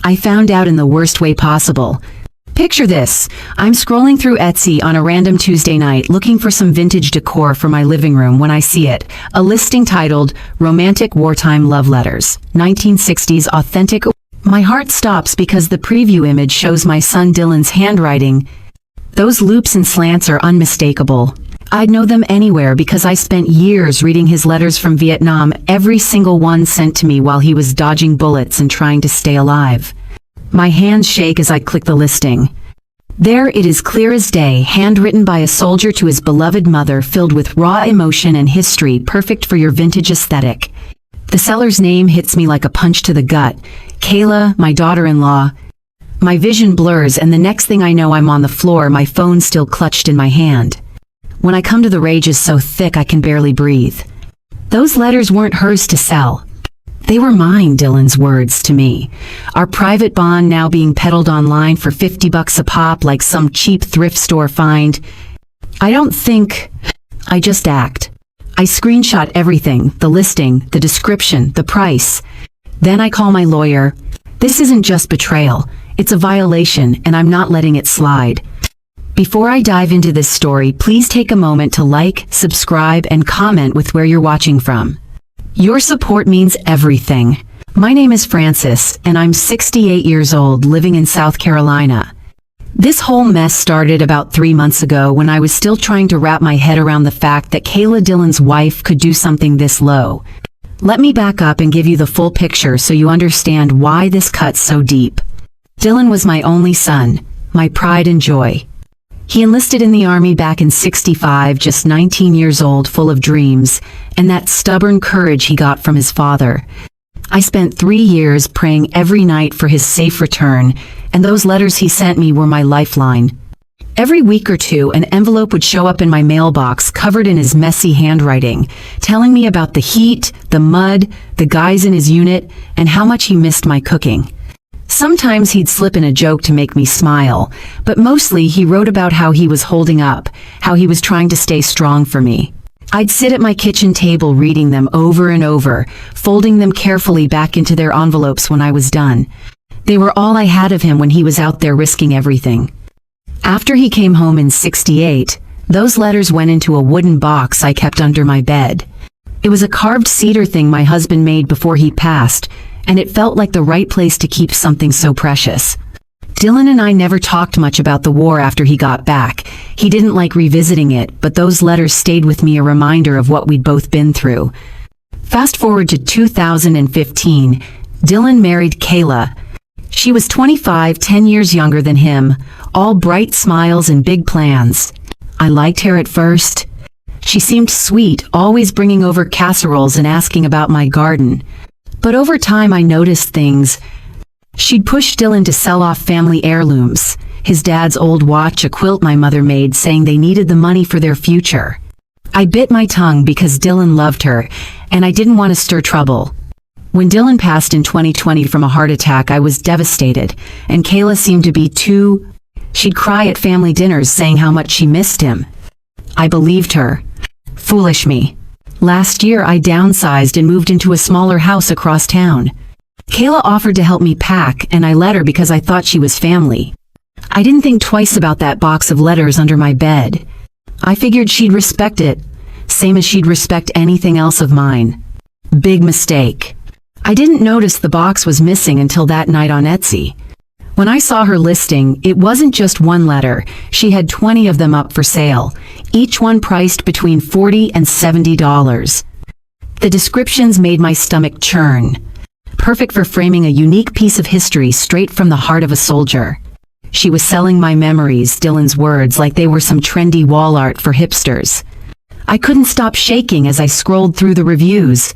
I found out in the worst way possible. Picture this. I'm scrolling through Etsy on a random Tuesday night looking for some vintage decor for my living room when I see it. A listing titled Romantic Wartime Love Letters, 1960s Authentic. My heart stops because the preview image shows my son Dylan's handwriting. Those loops and slants are unmistakable. I'd know them anywhere because I spent years reading his letters from Vietnam, every single one sent to me while he was dodging bullets and trying to stay alive. My hands shake as I click the listing. There it is, clear as day, handwritten by a soldier to his beloved mother, filled with raw emotion and history, perfect for your vintage aesthetic. The seller's name hits me like a punch to the gut. Kayla, my daughter-in-law. My vision blurs, and the next thing I know I'm on the floor, my phone still clutched in my hand. When I come to, the rage is so thick I can barely breathe. Those letters weren't hers to sell. They were mine, Dylan's words to me. Our private bond now being peddled online for $50 a pop like some cheap thrift store find. I don't think, I just act. I screenshot everything, the listing, the description, the price. Then I call my lawyer. This isn't just betrayal, it's a violation, and I'm not letting it slide. Before I dive into this story, please take a moment to like, subscribe, and comment with where you're watching from. Your support means everything. My name is Frances, and I'm 68 years old, living in South Carolina. This whole mess started about 3 months ago when I was still trying to wrap my head around the fact that Kayla, Dylan's wife, could do something this low. Let me back up and give you the full picture so you understand why this cuts so deep. Dylan was my only son, my pride and joy. He enlisted in the Army back in '65, just 19 years old, full of dreams, and that stubborn courage he got from his father. I spent 3 years praying every night for his safe return, and those letters he sent me were my lifeline. Every week or two, an envelope would show up in my mailbox covered in his messy handwriting, telling me about the heat, the mud, the guys in his unit, and how much he missed my cooking. Sometimes he'd slip in a joke to make me smile, but mostly he wrote about how he was holding up, how he was trying to stay strong for me. I'd sit at my kitchen table reading them over and over, folding them carefully back into their envelopes when I was done. They were all I had of him when he was out there risking everything. After he came home in '68, those letters went into a wooden box I kept under my bed. It was a carved cedar thing my husband made before he passed, and it felt like the right place to keep something so precious. Dylan and I never talked much about the war after he got back. He didn't like revisiting it, but those letters stayed with me, a reminder of what we'd both been through. Fast forward to 2015, Dylan married Kayla. She was 25, 10 years younger than him, all bright smiles and big plans. I liked her at first. She seemed sweet, always bringing over casseroles and asking about my garden. But over time I noticed things. She'd pushed Dylan to sell off family heirlooms, his dad's old watch, a quilt my mother made, saying they needed the money for their future. I bit my tongue because Dylan loved her, and I didn't want to stir trouble. When Dylan passed in 2020 from a heart attack, I was devastated, and Kayla seemed to be too. She'd cry at family dinners saying how much she missed him. I believed her. Foolish me. Last year I downsized and moved into a smaller house across town. Kayla offered to help me pack, and I let her because I thought she was family. I didn't think twice about that box of letters under my bed. I figured she'd respect it, same as she'd respect anything else of mine. Big mistake. I didn't notice the box was missing until that night on Etsy. When I saw her listing, it wasn't just one letter. She had 20 of them up for sale, each one priced between $40 and $70. The descriptions made my stomach churn. Perfect for framing a unique piece of history straight from the heart of a soldier. She was selling my memories, Dylan's words, like they were some trendy wall art for hipsters. I couldn't stop shaking as I scrolled through the reviews.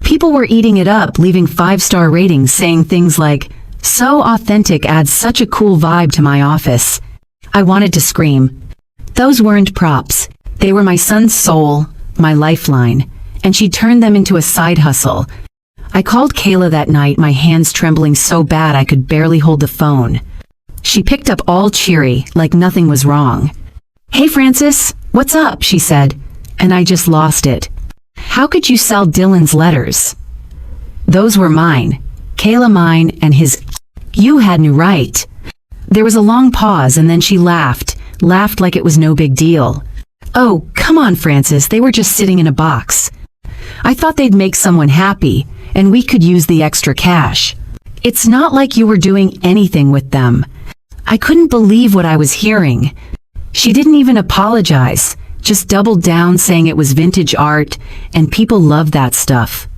People were eating it up, leaving 5-star ratings saying things like, "So authentic, adds such a cool vibe to my office." I wanted to scream. Those weren't props. They were my son's soul, my lifeline, and she turned them into a side hustle. I called Kayla that night, my hands trembling so bad I could barely hold the phone. She picked up all cheery, like nothing was wrong. "Hey Frances, what's up?" she said, and I just lost it. "How could you sell Dylan's letters?" Those were mine, Kayla mine, and his. You had no right. There was a long pause and then she laughed like it was no big deal. Oh, come on, Francis, they were just sitting in a box. I thought they'd make someone happy, and we could use the extra cash. It's not like you were doing anything with them. I couldn't believe what I was hearing. She didn't even apologize, just doubled down saying it was vintage art, and people love that stuff.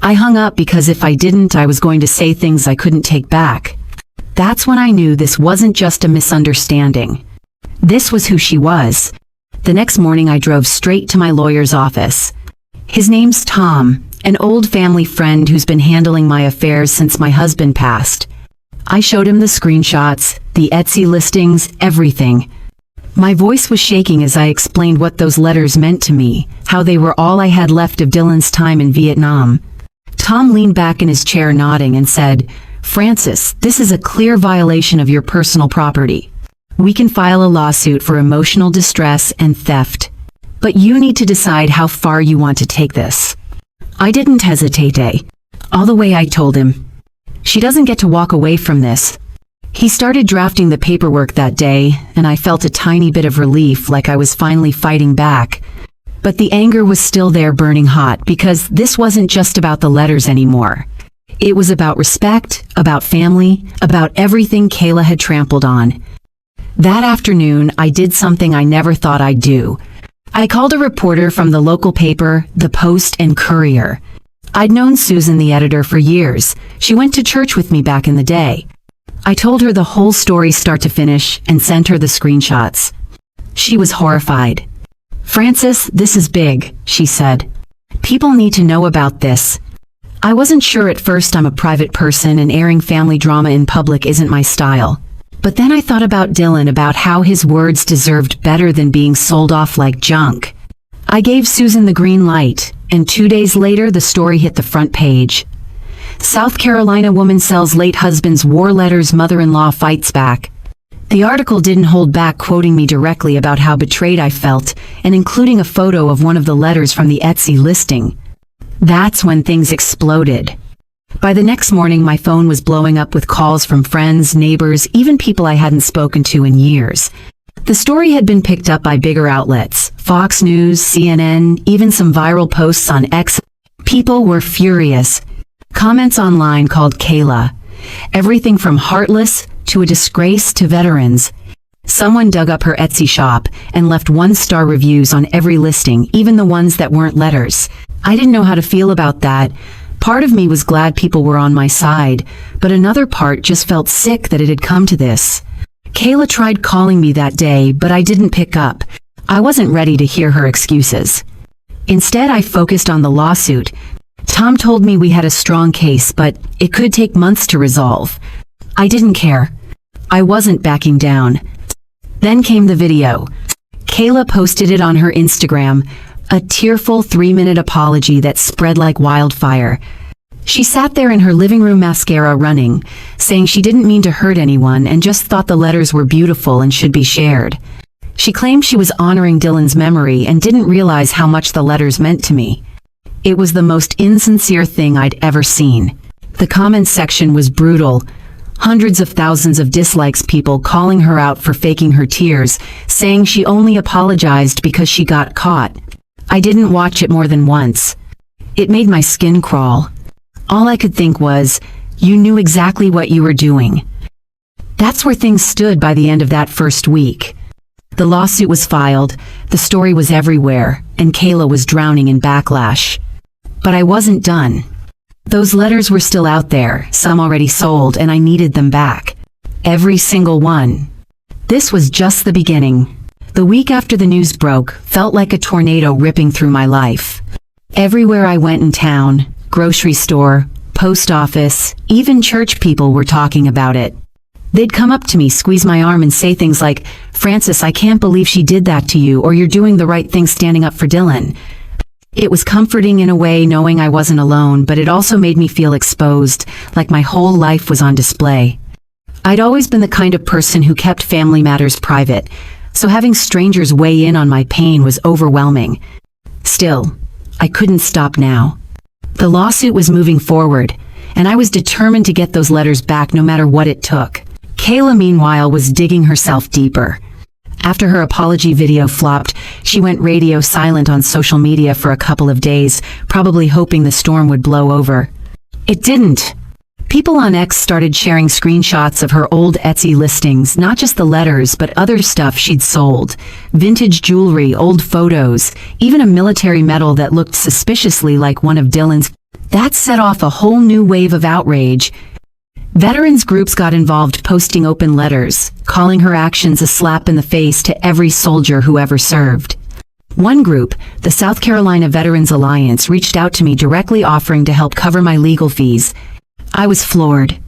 I hung up because if I didn't, I was going to say things I couldn't take back. That's when I knew this wasn't just a misunderstanding. This was who she was. The next morning I drove straight to my lawyer's office. His name's Tom, an old family friend who's been handling my affairs since my husband passed. I showed him the screenshots, the Etsy listings, everything. My voice was shaking as I explained what those letters meant to me, how they were all I had left of Dylan's time in Vietnam. Tom leaned back in his chair nodding and said, "Francis, this is a clear violation of your personal property. We can file a lawsuit for emotional distress and theft. But you need to decide how far you want to take this." I didn't hesitate, all the way I told him. She doesn't get to walk away from this. He started drafting the paperwork that day, and I felt a tiny bit of relief, like I was finally fighting back. But the anger was still there, burning hot, because this wasn't just about the letters anymore. It was about respect, about family, about everything Kayla had trampled on. That afternoon, I did something I never thought I'd do. I called a reporter from the local paper, the Post and Courier. I'd known Susan, the editor, for years. She went to church with me back in the day. I told her the whole story start to finish and sent her the screenshots. She was horrified. "Francis, this is big," she said. "People need to know about this." I wasn't sure at first. I'm a private person and airing family drama in public isn't my style. But then I thought about Dylan, about how his words deserved better than being sold off like junk. I gave Susan the green light, and 2 days later the story hit the front page. South Carolina woman sells late husband's war letters, mother-in-law fights back. The article didn't hold back, quoting me directly about how betrayed I felt, and including a photo of one of the letters from the Etsy listing. That's when things exploded. By the next morning, my phone was blowing up with calls from friends, neighbors, even people I hadn't spoken to in years. The story had been picked up by bigger outlets, Fox News, CNN, even some viral posts on X. People were furious. Comments online called Kayla everything from heartless to a disgrace to veterans. Someone dug up her Etsy shop and left 1-star reviews on every listing, even the ones that weren't letters. I didn't know how to feel about that. Part of me was glad people were on my side, but another part just felt sick that it had come to this. Kayla tried calling me that day, but I didn't pick up. I wasn't ready to hear her excuses. Instead, I focused on the lawsuit. Tom told me we had a strong case, but it could take months to resolve. I didn't care. I wasn't backing down. Then came the video. Kayla posted it on her Instagram, a tearful 3-minute apology that spread like wildfire. She sat there in her living room, mascara running, saying she didn't mean to hurt anyone and just thought the letters were beautiful and should be shared. She claimed she was honoring Dylan's memory and didn't realize how much the letters meant to me. It was the most insincere thing I'd ever seen. The comments section was brutal. Hundreds of thousands of dislikes, people calling her out for faking her tears, saying she only apologized because she got caught. I didn't watch it more than once. It made my skin crawl. All I could think was, you knew exactly what you were doing. That's where things stood by the end of that first week. The lawsuit was filed, the story was everywhere, and Kayla was drowning in backlash. But I wasn't done. Those letters were still out there, some already sold, and I needed them back. Every single one. This was just the beginning. The week after the news broke felt like a tornado ripping through my life. Everywhere I went in town, grocery store, post office, even church, people were talking about it. They'd come up to me, squeeze my arm, and say things like, "Francis, I can't believe she did that to you," or "You're doing the right thing standing up for Dylan." It was comforting in a way, knowing I wasn't alone, but it also made me feel exposed, like my whole life was on display. I'd always been the kind of person who kept family matters private, so having strangers weigh in on my pain was overwhelming. Still, I couldn't stop now. The lawsuit was moving forward, and I was determined to get those letters back no matter what it took. Kayla, meanwhile, was digging herself deeper. After her apology video flopped, she went radio silent on social media for a couple of days, probably hoping the storm would blow over. It didn't. People on X started sharing screenshots of her old Etsy listings, not just the letters, but other stuff she'd sold. Vintage jewelry, old photos, even a military medal that looked suspiciously like one of Dylan's. That set off a whole new wave of outrage. Veterans groups got involved, posting open letters, calling her actions a slap in the face to every soldier who ever served. One group, the South Carolina Veterans Alliance, reached out to me directly offering to help cover my legal fees. I was floored.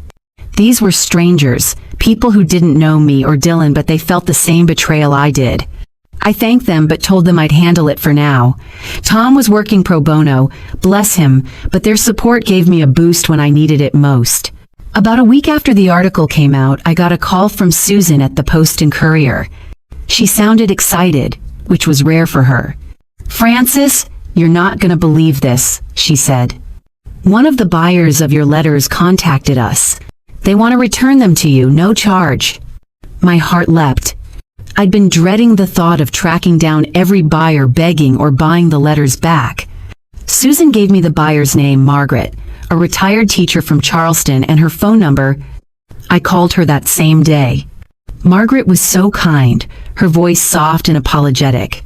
These were strangers, people who didn't know me or Dylan, but they felt the same betrayal I did. I thanked them but told them I'd handle it for now. Tom was working pro bono, bless him, but their support gave me a boost when I needed it most. About a week after the article came out, I got a call from Susan at the Post and Courier. She sounded excited, which was rare for her. "Francis, you're not gonna believe this," she said. "One of the buyers of your letters contacted us. They want to return them to you, no charge." My heart leapt. I'd been dreading the thought of tracking down every buyer begging or buying the letters back. Susan gave me the buyer's name, Margaret, a retired teacher from Charleston, and her phone number. I called her that same day. Margaret was so kind, her voice soft and apologetic.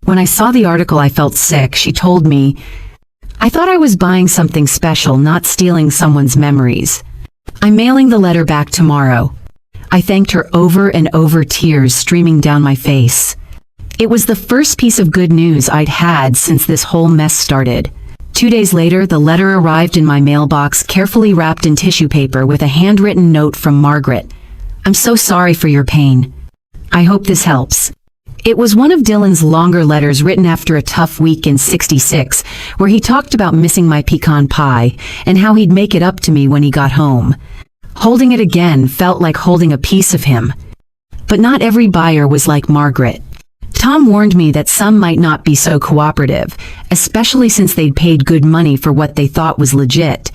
When I saw the article, I felt sick. She told me, "I thought I was buying something special, not stealing someone's memories. I'm mailing the letter back tomorrow." I thanked her over and over, tears streaming down my face. It was the first piece of good news I'd had since this whole mess started. 2 days later, the letter arrived in my mailbox, carefully wrapped in tissue paper with a handwritten note from Margaret. "I'm so sorry for your pain. I hope this helps." It was one of Dylan's longer letters written after a tough week in '66, where he talked about missing my pecan pie and how he'd make it up to me when he got home. Holding it again felt like holding a piece of him. But not every buyer was like Margaret. Tom warned me that some might not be so cooperative, especially since they'd paid good money for what they thought was legit.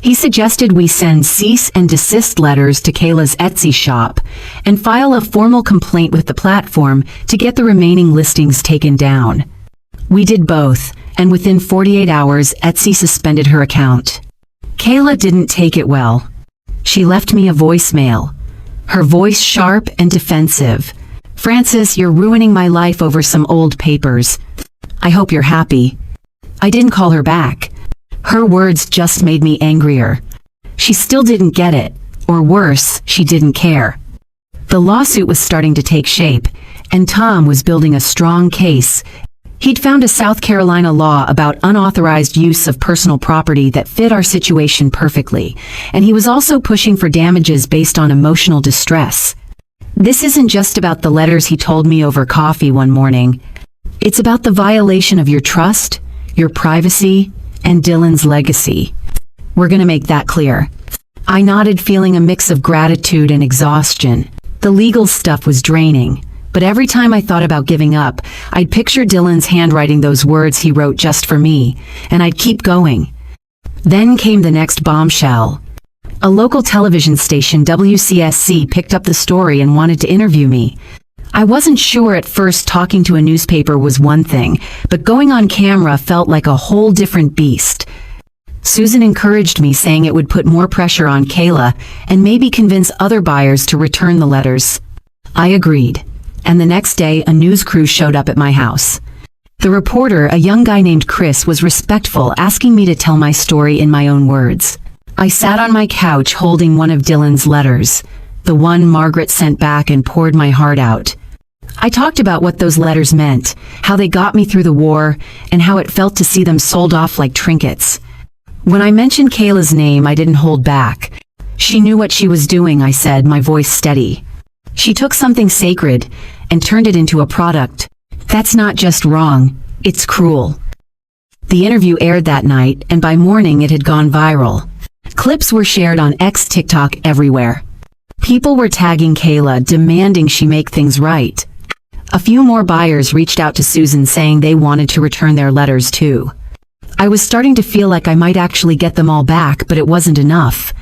He suggested we send cease and desist letters to Kayla's Etsy shop and file a formal complaint with the platform to get the remaining listings taken down. We did both, and within 48 hours, Etsy suspended her account. Kayla didn't take it well. She left me a voicemail, her voice sharp and defensive. "Francis, you're ruining my life over some old papers. I hope you're happy." I didn't call her back. Her words just made me angrier. She still didn't get it, or worse, she didn't care. The lawsuit was starting to take shape, and Tom was building a strong case. He'd found a South Carolina law about unauthorized use of personal property that fit our situation perfectly, and he was also pushing for damages based on emotional distress. This isn't just about the letters he told me over coffee one morning. It's about the violation of your trust, your privacy, and Dylan's legacy. We're gonna make that clear. I nodded, feeling a mix of gratitude and exhaustion. The legal stuff was draining, but every time I thought about giving up, I'd picture Dylan's handwriting those words he wrote just for me, and I'd keep going. Then came the next bombshell. A local television station, WCSC, picked up the story and wanted to interview me. I wasn't sure at first. Talking to a newspaper was one thing, but going on camera felt like a whole different beast. Susan encouraged me, saying it would put more pressure on Kayla and maybe convince other buyers to return the letters. I agreed, and the next day a news crew showed up at my house. The reporter, a young guy named Chris, was respectful, asking me to tell my story in my own words. I sat on my couch holding one of Dylan's letters, the one Margaret sent back, and poured my heart out. I talked about what those letters meant, how they got me through the war, and how it felt to see them sold off like trinkets. When I mentioned Kayla's name, I didn't hold back. "She knew what she was doing," I said, my voice steady. "She took something sacred and turned it into a product. That's not just wrong, it's cruel." The interview aired that night, and by morning it had gone viral. Clips were shared on X, TikTok, everywhere. People were tagging Kayla, demanding she make things right. A few more buyers reached out to Susan, saying they wanted to return their letters too. I was starting to feel like I might actually get them all back, but it wasn't enough.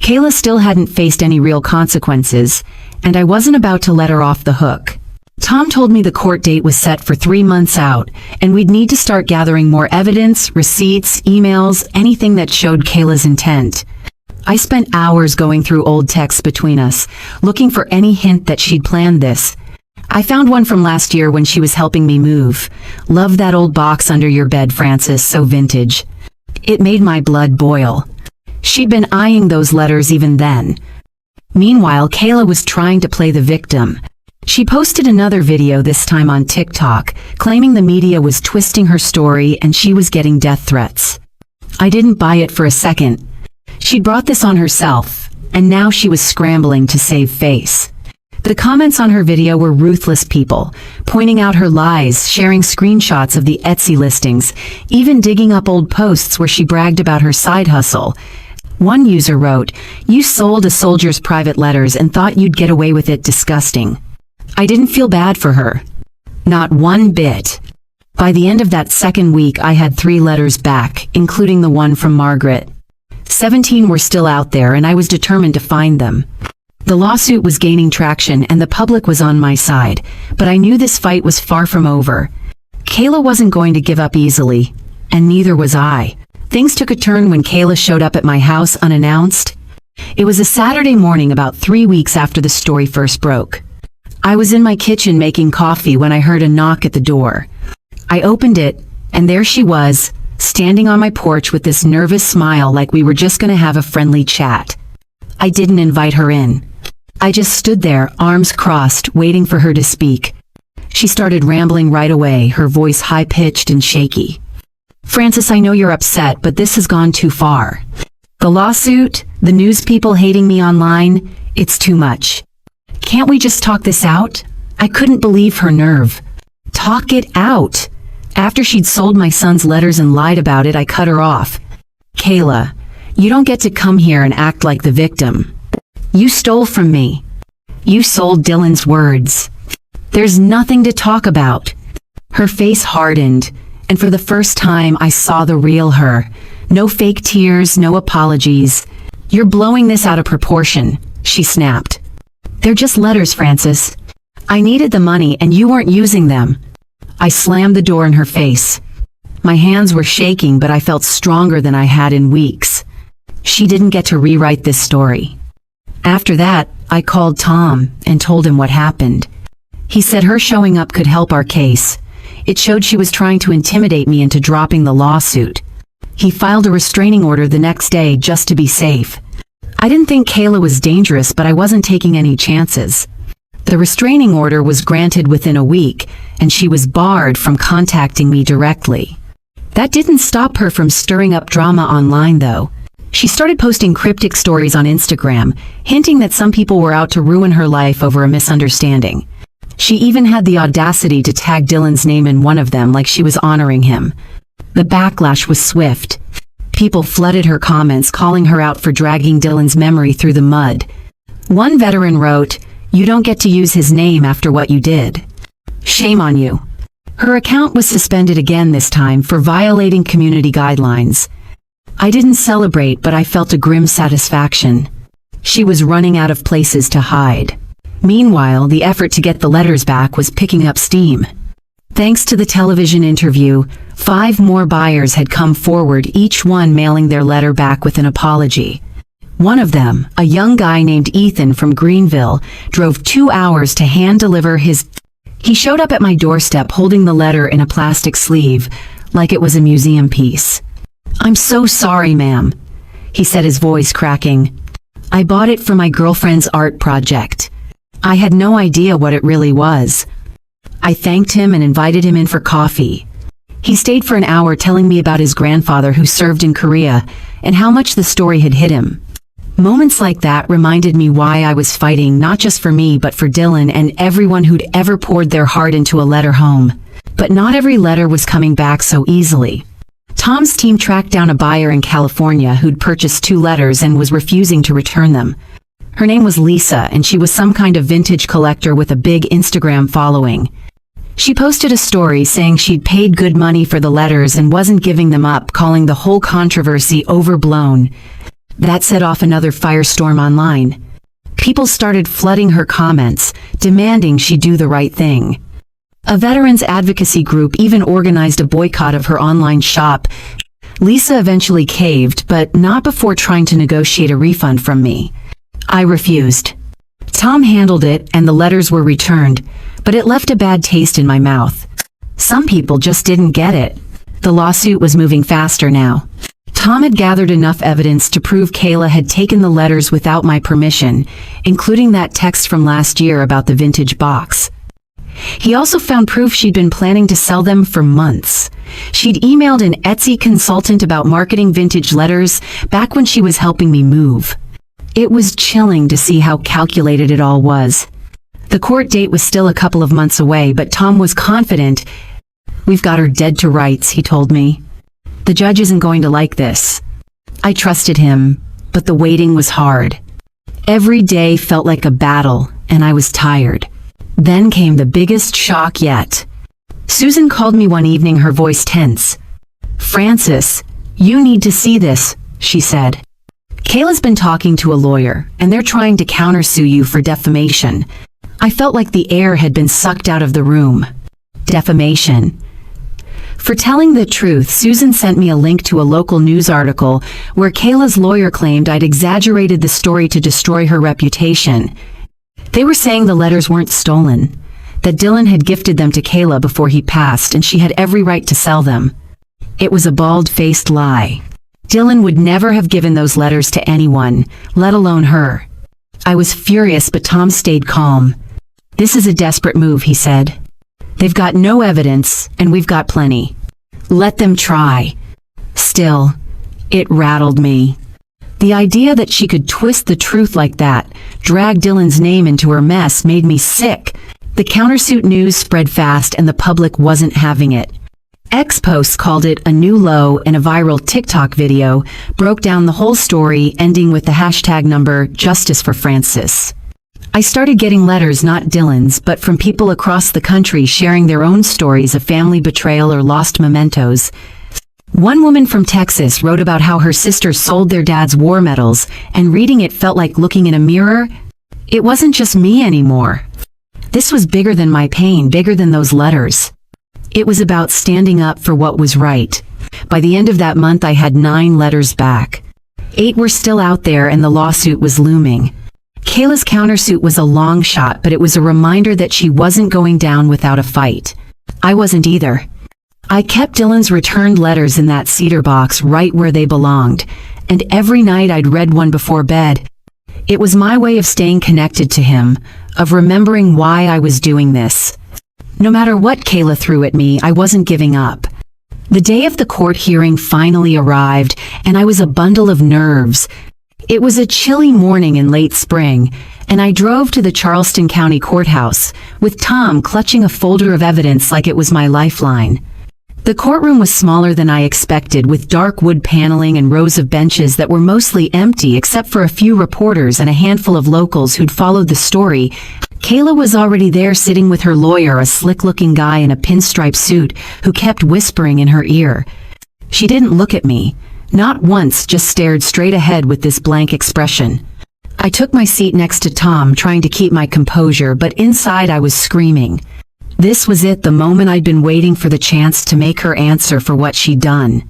Kayla still hadn't faced any real consequences, and I wasn't about to let her off the hook. Tom told me the court date was set for 3 months out, and we'd need to start gathering more evidence, receipts, emails, anything that showed Kayla's intent. I spent hours going through old texts between us, looking for any hint that she'd planned this. I found one from last year when she was helping me move. "Love that old box under your bed, Francis, so vintage." It made my blood boil. She'd been eyeing those letters even then. Meanwhile, Kayla was trying to play the victim. She posted another video, this time on TikTok, claiming the media was twisting her story and she was getting death threats. I didn't buy it for a second. She'd brought this on herself, and now she was scrambling to save face. The comments on her video were ruthless people, pointing out her lies, sharing screenshots of the Etsy listings, even digging up old posts where she bragged about her side hustle. One user wrote, "You sold a soldier's private letters and thought you'd get away with it, disgusting." I didn't feel bad for her. Not one bit. By the end of that second week, I had 3 letters back, including the one from Margaret. 17 were still out there, and I was determined to find them. The lawsuit was gaining traction and the public was on my side, but I knew this fight was far from over. Kayla wasn't going to give up easily, and neither was I. Things took a turn when Kayla showed up at my house unannounced. It was a Saturday morning about 3 weeks after the story first broke. I was in my kitchen making coffee when I heard a knock at the door. I opened it, and there she was, standing on my porch with this nervous smile like we were just going to have a friendly chat. I didn't invite her in. I just stood there, arms crossed, waiting for her to speak. She started rambling right away, her voice high-pitched and shaky. "Francis, I know you're upset, but this has gone too far. The lawsuit, the news people hating me online, it's too much. Can't we just talk this out?" I couldn't believe her nerve. Talk it out. After she'd sold my son's letters and lied about it, I cut her off. "Kayla, you don't get to come here and act like the victim. You stole from me. You sold Dylan's words. There's nothing to talk about." Her face hardened, and for the first time I saw the real her. No fake tears, no apologies. "You're blowing this out of proportion," she snapped. "They're just letters, Francis. I needed the money and you weren't using them." I slammed the door in her face. My hands were shaking, but I felt stronger than I had in weeks. She didn't get to rewrite this story. After that, I called Tom and told him what happened. He said her showing up could help our case. It showed she was trying to intimidate me into dropping the lawsuit. He filed a restraining order the next day just to be safe. I didn't think Kayla was dangerous, but I wasn't taking any chances. The restraining order was granted within a week, and she was barred from contacting me directly. That didn't stop her from stirring up drama online, though. She started posting cryptic stories on Instagram, hinting that some people were out to ruin her life over a misunderstanding. She even had the audacity to tag Dylan's name in one of them like she was honoring him. The backlash was swift. People flooded her comments, calling her out for dragging Dylan's memory through the mud. One veteran wrote, "You don't get to use his name after what you did. Shame on you." Her account was suspended again, this time for violating community guidelines. I didn't celebrate, but I felt a grim satisfaction. She was running out of places to hide. Meanwhile, the effort to get the letters back was picking up steam. Thanks to the television interview, 5 more buyers had come forward, each one mailing their letter back with an apology. One of them, a young guy named Ethan from Greenville, drove 2 hours to hand-deliver his... He showed up at my doorstep holding the letter in a plastic sleeve, like it was a museum piece. "I'm so sorry, ma'am," he said, his voice cracking. "I bought it for my girlfriend's art project. I had no idea what it really was." I thanked him and invited him in for coffee. He stayed for an hour telling me about his grandfather who served in Korea and how much the story had hit him. Moments like that reminded me why I was fighting, not just for me but for Dylan and everyone who'd ever poured their heart into a letter home. But not every letter was coming back so easily. Tom's team tracked down a buyer in California who'd purchased 2 letters and was refusing to return them. Her name was Lisa, and she was some kind of vintage collector with a big Instagram following. She posted a story saying she'd paid good money for the letters and wasn't giving them up, calling the whole controversy overblown. That set off another firestorm online. People started flooding her comments, demanding she do the right thing. A veterans advocacy group even organized a boycott of her online shop. Lisa eventually caved, but not before trying to negotiate a refund from me. I refused. Tom handled it and the letters were returned, but it left a bad taste in my mouth. Some people just didn't get it. The lawsuit was moving faster now. Tom had gathered enough evidence to prove Kayla had taken the letters without my permission, including that text from last year about the vintage box. He also found proof she'd been planning to sell them for months. She'd emailed an Etsy consultant about marketing vintage letters back when she was helping me move. It was chilling to see how calculated it all was. The court date was still a couple of months away, but Tom was confident. "We've got her dead to rights," he told me. "The judge isn't going to like this." I trusted him, but the waiting was hard. Every day felt like a battle, and I was tired. Then came the biggest shock yet. Susan called me one evening, her voice tense. "Francis, you need to see this," she said. "Kayla's been talking to a lawyer, and they're trying to countersue you for defamation." I felt like the air had been sucked out of the room. Defamation. For telling the truth, Susan sent me a link to a local news article where Kayla's lawyer claimed I'd exaggerated the story to destroy her reputation. They were saying the letters weren't stolen, that Dylan had gifted them to Kayla before he passed and she had every right to sell them. It was a bald-faced lie. Dylan would never have given those letters to anyone, let alone her. I was furious, but Tom stayed calm. "This is a desperate move," he said. "They've got no evidence, and we've got plenty. Let them try." Still, it rattled me. The idea that she could twist the truth like that, drag Dylan's name into her mess, made me sick. The countersuit news spread fast and the public wasn't having it. X posts called it a new low, and a viral TikTok video broke down the whole story, ending with the hashtag number Justice for Francis. I started getting letters, not Dylan's, but from people across the country sharing their own stories of family betrayal or lost mementos. One woman from Texas wrote about how her sister sold their dad's war medals, and reading it felt like looking in a mirror. It wasn't just me anymore. This was bigger than my pain, bigger than those letters. It was about standing up for what was right. By the end of that month, I had 9 letters back. 8 were still out there and the lawsuit was looming. Kayla's countersuit was a long shot, but it was a reminder that she wasn't going down without a fight. I wasn't either. I kept Dylan's returned letters in that cedar box right where they belonged, and every night I'd read one before bed. It was my way of staying connected to him, of remembering why I was doing this. No matter what Kayla threw at me, I wasn't giving up. The day of the court hearing finally arrived, and I was a bundle of nerves. It was a chilly morning in late spring, and I drove to the Charleston County Courthouse, with Tom clutching a folder of evidence like it was my lifeline. The courtroom was smaller than I expected, with dark wood paneling and rows of benches that were mostly empty except for a few reporters and a handful of locals who'd followed the story. Kayla was already there, sitting with her lawyer, a slick-looking guy in a pinstripe suit who kept whispering in her ear. She didn't look at me. Not once, just stared straight ahead with this blank expression. I took my seat next to Tom, trying to keep my composure, but inside I was screaming. This was it, the moment I'd been waiting for, the chance to make her answer for what she'd done.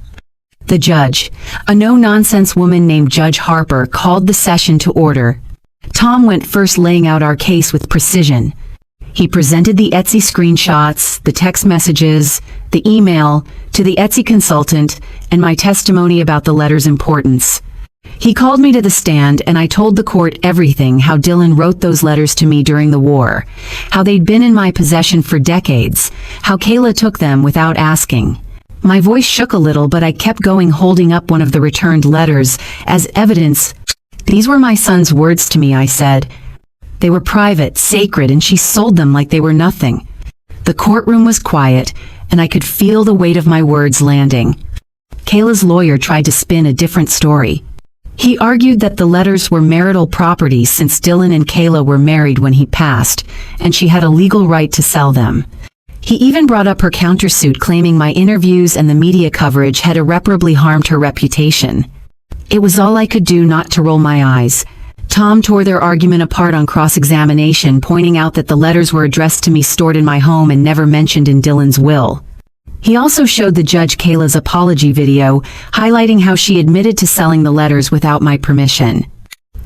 The judge, a no-nonsense woman named Judge Harper, called the session to order. Tom went first, laying out our case with precision. He presented the Etsy screenshots, the text messages, the email to the Etsy consultant, and my testimony about the letter's importance. He called me to the stand, and I told the court everything: how Dylan wrote those letters to me during the war, how they'd been in my possession for decades, how Kayla took them without asking. My voice shook a little, but I kept going, holding up one of the returned letters as evidence. "These were my son's words to me," I said. "They were private, sacred, and she sold them like they were nothing." The courtroom was quiet, and I could feel the weight of my words landing. Kayla's lawyer tried to spin a different story. He argued that the letters were marital property since Dylan and Kayla were married when he passed, and she had a legal right to sell them. He even brought up her countersuit, claiming my interviews and the media coverage had irreparably harmed her reputation. It was all I could do not to roll my eyes. Tom tore their argument apart on cross-examination, pointing out that the letters were addressed to me, stored in my home, and never mentioned in Dylan's will. He also showed the judge Kayla's apology video, highlighting how she admitted to selling the letters without my permission.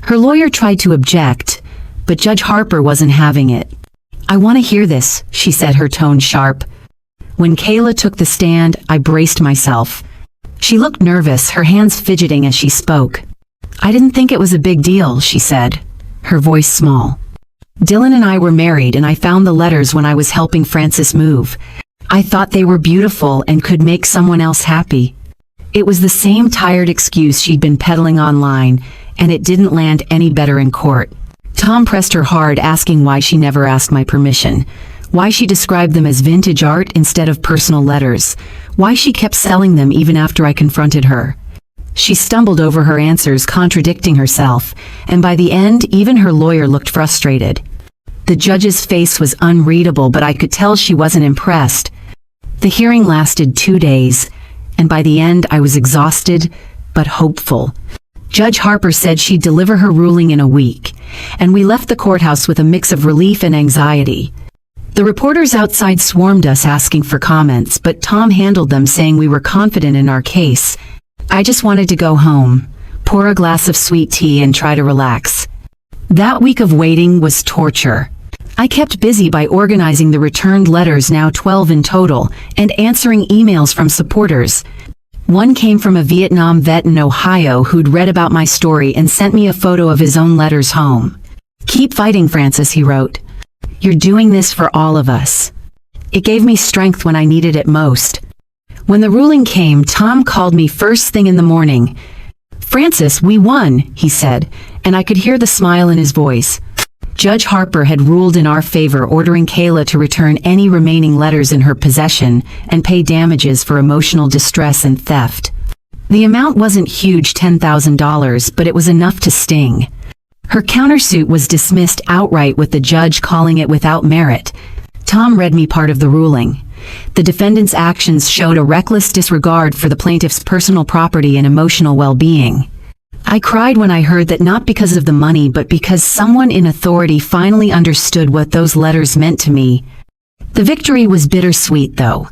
Her lawyer tried to object, but Judge Harper wasn't having it. "I want to hear this," she said, her tone sharp. When Kayla took the stand, I braced myself. She looked nervous, her hands fidgeting as she spoke. "I didn't think it was a big deal," she said, her voice small. "Dylan and I were married, and I found the letters when I was helping Francis move. I thought they were beautiful and could make someone else happy." It was the same tired excuse she'd been peddling online, and it didn't land any better in court. Tom pressed her hard, asking why she never asked my permission, why she described them as vintage art instead of personal letters, why she kept selling them even after I confronted her. She stumbled over her answers, contradicting herself, and by the end, even her lawyer looked frustrated. The judge's face was unreadable, but I could tell she wasn't impressed. The hearing lasted 2 days, and by the end I was exhausted, but hopeful. Judge Harper said she'd deliver her ruling in a week, and we left the courthouse with a mix of relief and anxiety. The reporters outside swarmed us asking for comments, but Tom handled them, saying we were confident in our case. I just wanted to go home, pour a glass of sweet tea, and try to relax. That week of waiting was torture. I kept busy by organizing the returned letters, now 12 in total, and answering emails from supporters. One came from a Vietnam vet in Ohio who'd read about my story and sent me a photo of his own letters home. "Keep fighting, Francis," he wrote. "You're doing this for all of us." It gave me strength when I needed it most. When the ruling came, Tom called me first thing in the morning. "Francis, we won," he said, and I could hear the smile in his voice. Judge Harper had ruled in our favor, ordering Kayla to return any remaining letters in her possession and pay damages for emotional distress and theft. The amount wasn't huge, $10,000, but it was enough to sting. Her countersuit was dismissed outright, with the judge calling it without merit. Tom read me part of the ruling. The defendant's actions showed a reckless disregard for the plaintiff's personal property and emotional well-being. I cried when I heard that, not because of the money, but because someone in authority finally understood what those letters meant to me. The victory was bittersweet, though.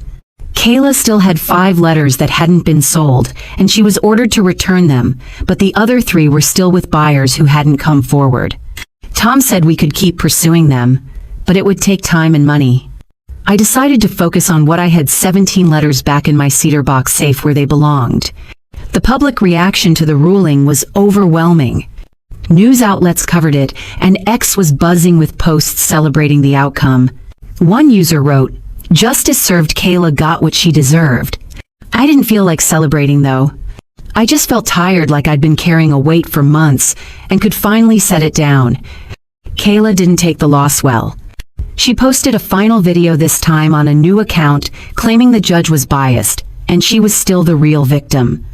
Kayla still had 5 letters that hadn't been sold, and she was ordered to return them, but the other 3 were still with buyers who hadn't come forward. Tom said we could keep pursuing them, but it would take time and money. I decided to focus on what I had: 17 letters back in my cedar box safe where they belonged. The public reaction to the ruling was overwhelming. News outlets covered it, and X was buzzing with posts celebrating the outcome. One user wrote, "Justice served, Kayla got what she deserved." I didn't feel like celebrating, though. I just felt tired, like I'd been carrying a weight for months, and could finally set it down. Kayla didn't take the loss well. She posted a final video, this time on a new account, claiming the judge was biased, and she was still the real victim.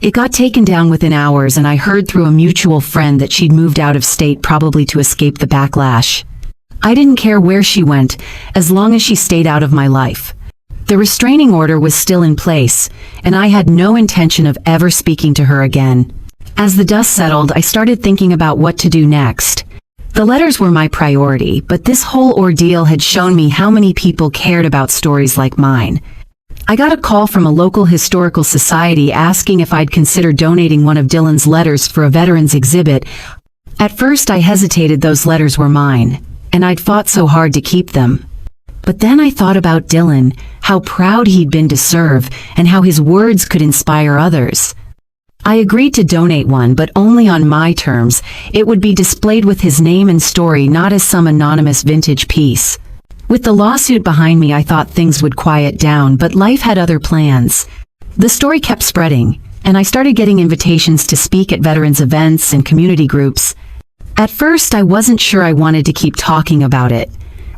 It got taken down within hours, and I heard through a mutual friend that she'd moved out of state, probably to escape the backlash. I didn't care where she went, as long as she stayed out of my life. The restraining order was still in place, and I had no intention of ever speaking to her again. As the dust settled, I started thinking about what to do next. The letters were my priority, but this whole ordeal had shown me how many people cared about stories like mine. I got a call from a local historical society asking if I'd consider donating one of Dylan's letters for a veterans exhibit. At first I hesitated. Those letters were mine, and I'd fought so hard to keep them. But then I thought about Dylan, how proud he'd been to serve, and how his words could inspire others. I agreed to donate one, but only on my terms. It would be displayed with his name and story, not as some anonymous vintage piece. With the lawsuit behind me, I thought things would quiet down, but life had other plans. The story kept spreading, and I started getting invitations to speak at veterans events and community groups. At first, I wasn't sure I wanted to keep talking about it.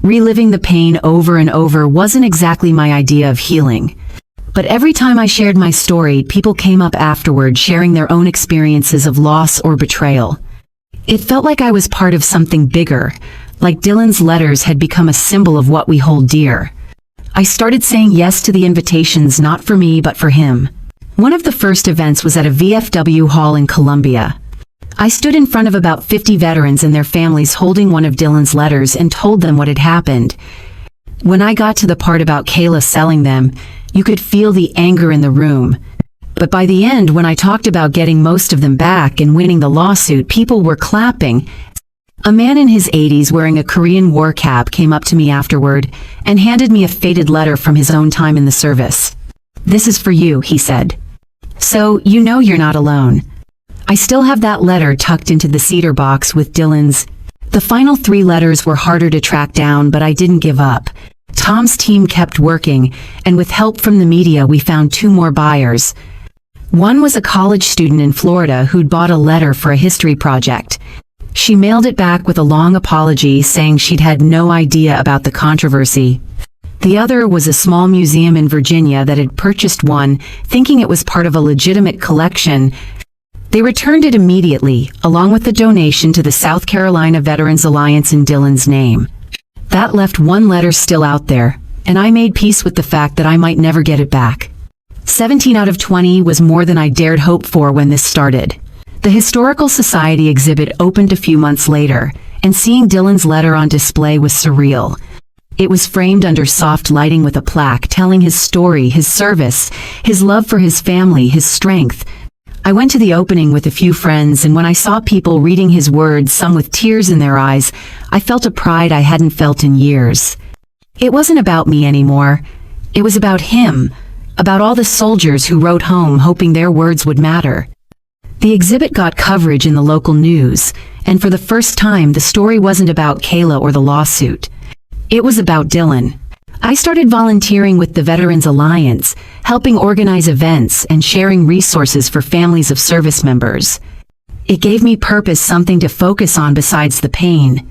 Reliving the pain over and over wasn't exactly my idea of healing. But every time I shared my story, people came up afterward, sharing their own experiences of loss or betrayal. It felt like I was part of something bigger, like Dylan's letters had become a symbol of what we hold dear. I started saying yes to the invitations, not for me, but for him. One of the first events was at a VFW hall in Columbia. I stood in front of about 50 veterans and their families holding one of Dylan's letters and told them what had happened. When I got to the part about Kayla selling them, you could feel the anger in the room. But by the end, when I talked about getting most of them back and winning the lawsuit, people were clapping. A man in his 80s wearing a Korean war cap came up to me afterward and handed me a faded letter from his own time in the service. "This is for you," he said. "So you know you're not alone." I still have that letter tucked into the cedar box with Dylan's. The final 3 letters were harder to track down, but I didn't give up. Tom's team kept working, and with help from the media, we found 2 more buyers. One was a college student in Florida who'd bought a letter for a history project. She mailed it back with a long apology saying she'd had no idea about the controversy. The other was a small museum in Virginia that had purchased one, thinking it was part of a legitimate collection. They returned it immediately, along with the donation to the South Carolina Veterans Alliance in Dylan's name. That left 1 letter still out there, and I made peace with the fact that I might never get it back. 17 out of 20 was more than I dared hope for when this started. The Historical Society exhibit opened a few months later, and seeing Dylan's letter on display was surreal. It was framed under soft lighting with a plaque telling his story, his service, his love for his family, his strength. I went to the opening with a few friends, and when I saw people reading his words, some with tears in their eyes, I felt a pride I hadn't felt in years. It wasn't about me anymore. It was about him, about all the soldiers who wrote home hoping their words would matter. The exhibit got coverage in the local news, and for the first time, the story wasn't about Kayla or the lawsuit. It was about Dylan. I started volunteering with the Veterans Alliance, helping organize events and sharing resources for families of service members. It gave me purpose, something to focus on besides the pain.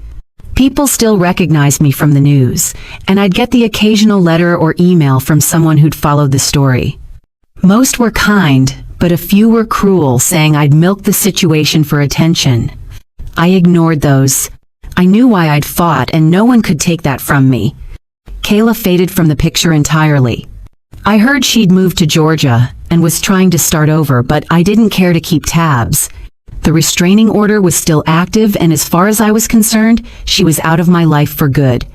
People still recognized me from the news, and I'd get the occasional letter or email from someone who'd followed the story. Most were kind, but a few were cruel, saying I'd milked the situation for attention. I ignored those. I knew why I'd fought, and no one could take that from me. Kayla faded from the picture entirely. I heard she'd moved to Georgia and was trying to start over, but I didn't care to keep tabs. The restraining order was still active, and as far as I was concerned, she was out of my life for good.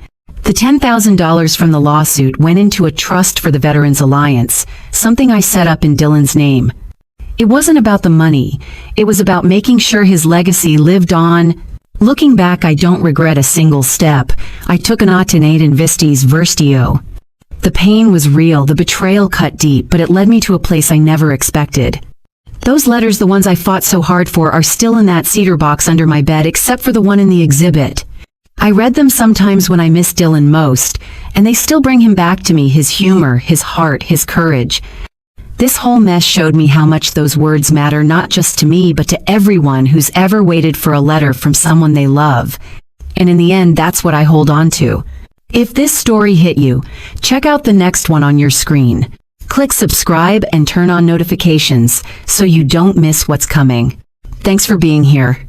The $10,000 from the lawsuit went into a trust for the Veterans Alliance, something I set up in Dylan's name. It wasn't about the money. It was about making sure his legacy lived on. Looking back, I don't regret a single step. I took an Atenate Investis Verstio. The pain was real, the betrayal cut deep, but it led me to a place I never expected. Those letters, the ones I fought so hard for, are still in that cedar box under my bed, except for the one in the exhibit. I read them sometimes when I miss Dylan most, and they still bring him back to me, his humor, his heart, his courage. This whole mess showed me how much those words matter, not just to me, but to everyone who's ever waited for a letter from someone they love. And in the end, that's what I hold on to. If this story hit you, check out the next one on your screen. Click subscribe and turn on notifications so you don't miss what's coming. Thanks for being here.